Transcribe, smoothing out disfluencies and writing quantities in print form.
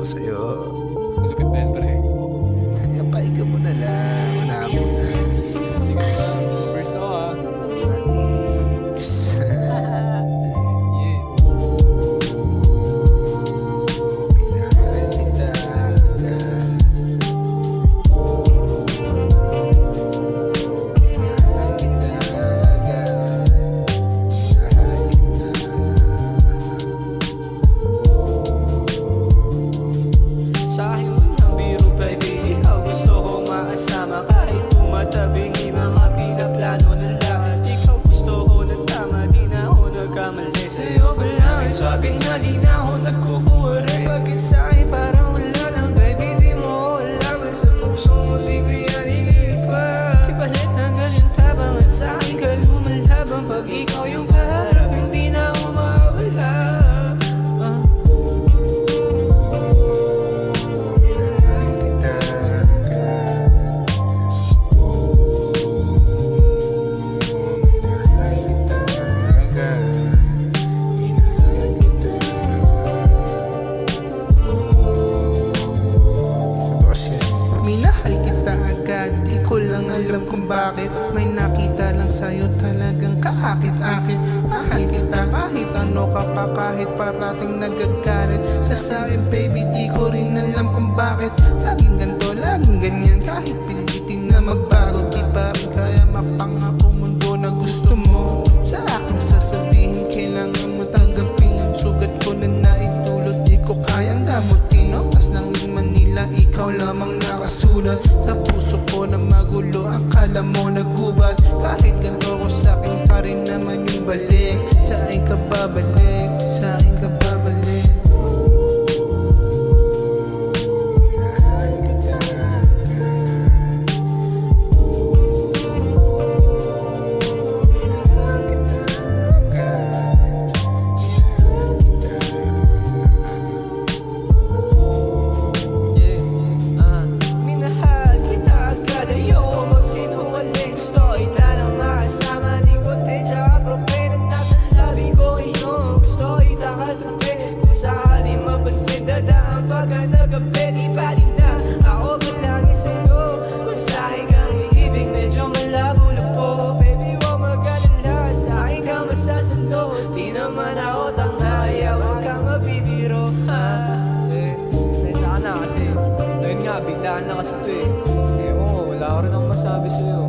ako sa'yo. Malapit na yan, pre. Kaya pahiga mo na lang. Wala mo na. Sige, first ako ah. Manix. Yeah. Minahal kita agad. Minahal kita agad. Minahal kita. Sa akin walang biro baby, ikaw gusto ko makasama. Kahit tumatabing mga pinaplano nila, ikaw gusto ko ng tama, di na ako nagkamali. Sa'yo ba lang swabing na di na ako nagkukuwari. Pagka sa'kin parang wala lang baby, di mo alam. Sa puso mo bigyan higit pa. Di palit hanggang yung tabang at sa'kin ka lumalhabang. Pag ikaw yung kaharap, hindi na ako mawala. Minahal kita agad. Minahal kita agad. Minahal kita. Minahal kita agad. Di ko lang alam kung bakit. May nakita lang sa'yo talagang kaakit-akit. Mahal kita kahit ano ka pa, kahit parating nagagalit. Sa sa'kin baby, di ko rin alam kung bakit. Laging ganito, laging ganyan. Kahit pilitin na magbago, di pa rin kaya mapangako mundo na gusto mo. Sa aking sasabihin, kailangan mo tanggapin. Ang sugat ko na naitulot, di ko kayang gamutin. Oras ng Manila, ikaw lamang nakasulat. Sa puso ko na magulo, akala mo nagubat. Kahit ganito ko sa'kin pa rin naman yung balik. Sa'kin ka babalik, sa'kin ka babalik. Minahal kita agad. Minahal kita agad. Minahal kita. Minahal kita agad, ayoko magsinungaling. Gusto kita na makasama, di ko tsaka propera. Nasa labi ko iyo, gusto kita katabi. Kung sakali mapansin, dadaan pagka nagabi. Di bali na, ako palagi sa'yo. Kung sa'kin kang iibig, medyo malabo lang po. Baby, huwag mag-alala, sa'kin ka masasalo. Di naman ako tanga, kaya huwag kang mabibiro. Pasensya ka na kasi ayun nga, biglaan na kasi ito eh. Eh, oo, wala ko rin akong masabi sa'yo.